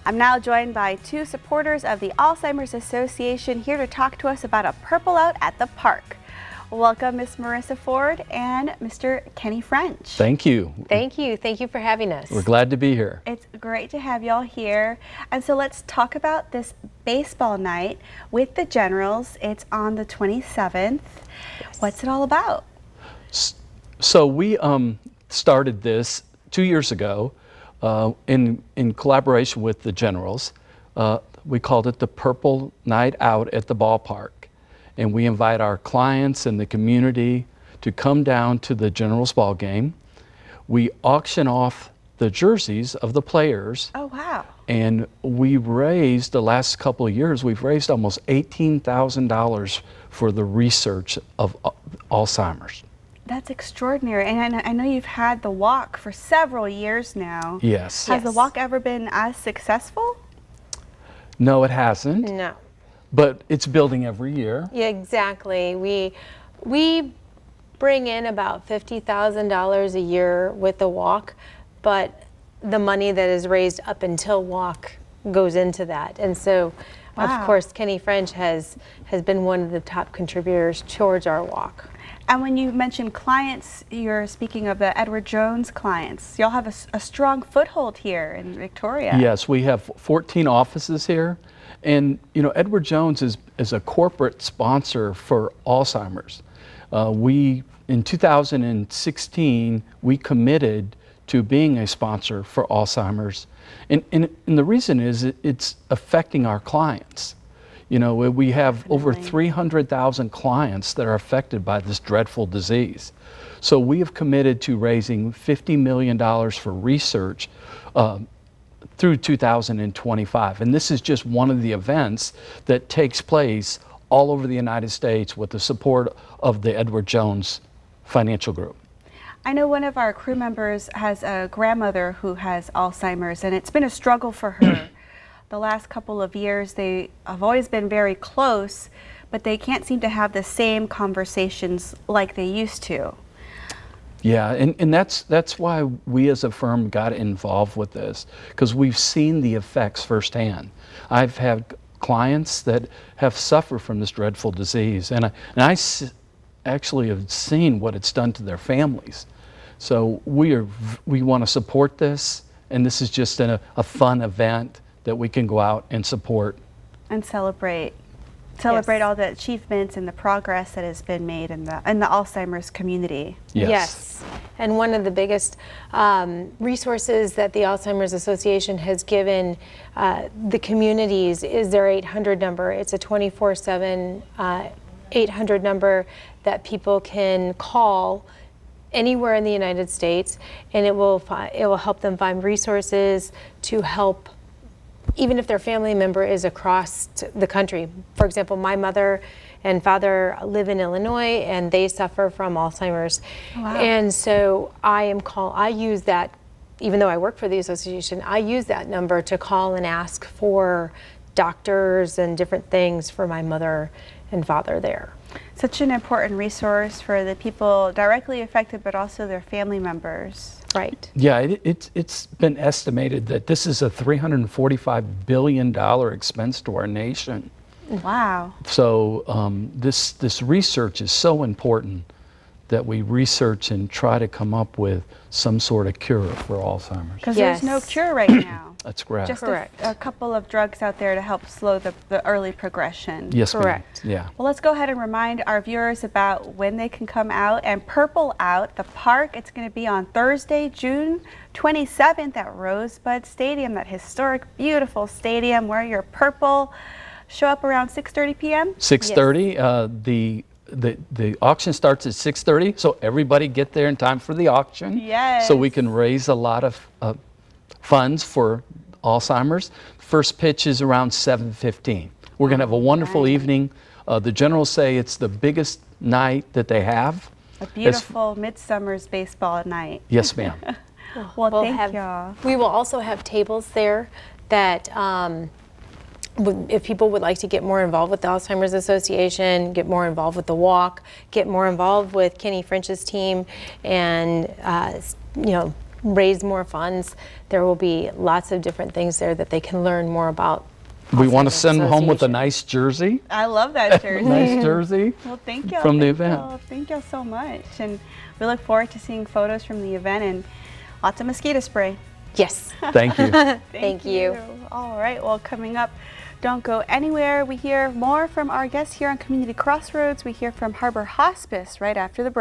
I'm now joined by two supporters of the Alzheimer's Association here to talk to us about a purple out at the park. Welcome, Ms. Marissa Ford and Mr. Kenny French. Thank you. Thank you. Thank you for having us. We're glad to be here. It's great to have y'all here. And so let's talk about this baseball night with the Generals. It's on the 27th. Yes. What's it all about? So we started this 2 years ago in collaboration with the Generals. We called it the Purple Night Out at the Ballpark. And we invite our clients and the community to come down to the Generals ball game. We auction off the jerseys of the players. Oh, wow. And we raised, the last couple of years, we've raised almost $18,000 for the research of Alzheimer's. That's extraordinary. And I know you've had the walk for several years now. Yes. Has the walk ever been as successful? No, it hasn't. No. But it's building every year. Yeah, exactly. We bring in about $50,000 a year with the walk, but the money that is raised up until walk goes into that. And so, wow. Of course, Kenny French has been one of the top contributors towards our walk. And when you mention clients, you're speaking of the Edward Jones clients. Y'all have a strong foothold here in Victoria. Yes, we have 14 offices here. And you know, Edward Jones is a corporate sponsor for Alzheimer's. In 2016, we committed to being a sponsor for Alzheimer's. And the reason is it's affecting our clients. You know, we have over 300,000 clients that are affected by this dreadful disease. So we have committed to raising $50 million for research through 2025. And this is just one of the events that takes place all over the United States with the support of the Edward Jones Financial Group. I know one of our crew members has a grandmother who has Alzheimer's, and it's been a struggle for her. The last couple of years, they have always been very close, but they can't seem to have the same conversations like they used to. Yeah, and that's why we as a firm got involved with this, because we've seen the effects firsthand. I've had clients that have suffered from this dreadful disease, and I actually have seen what it's done to their families. So we want to support this, and this is just a fun event that we can go out and support. And celebrate Yes. all the achievements and the progress that has been made in the Alzheimer's community. Yes. And one of the biggest resources that the Alzheimer's Association has given the communities is their 800 number. It's a 24/7 800 number that people can call anywhere in the United States, and it will help them find resources to help, even if their family member is across the country. For example, my mother and father live in Illinois, and they suffer from Alzheimer's. Wow. And so I use that, even though I work for the association, I use that number to call and ask for doctors and different things for my mother and father there. Such an important resource for the people directly affected, but also their family members. Right. Yeah, it's been estimated that this is a $345 billion expense to our nation. Wow. So this research is so important that we research and try to come up with some sort of cure for Alzheimer's. Because Yes. there's no cure right now. That's correct. Just Correct. a couple of drugs out there to help slow the early progression. Yes, ma'am. Correct. Yeah. Well, let's go ahead and remind our viewers about when they can come out and Purple Out, the park. It's going to be on Thursday, June 27th at Rosebud Stadium, that historic, beautiful stadium. Wear your purple. Show up around 6:30 p.m. 6:30. The auction starts at 6:30, so everybody get there in time for the auction. Yes. So we can raise a lot of funds for Alzheimer's. First pitch is around 7:15. We're going to have a wonderful evening. The Generals say it's the biggest night that they have. A beautiful midsummer's baseball night. Yes, ma'am. Well, We'll thank y'all. We will also have tables there that if people would like to get more involved with the Alzheimer's Association, get more involved with the walk, get more involved with Kenny French's team, and raise more funds. There will be lots of different things there that they can learn more about. We want to Alzheimer's send them home with a Association. nice jersey. I love that jersey. Nice jersey. Well, thank you from the event. Thank you so much, and we look forward to seeing photos from the event and lots of mosquito spray. Yes. Thank you. Thank you. All right. Well, coming up, don't go anywhere. We hear more from our guests here on Community Crossroads. We hear from Harbor Hospice right after the break.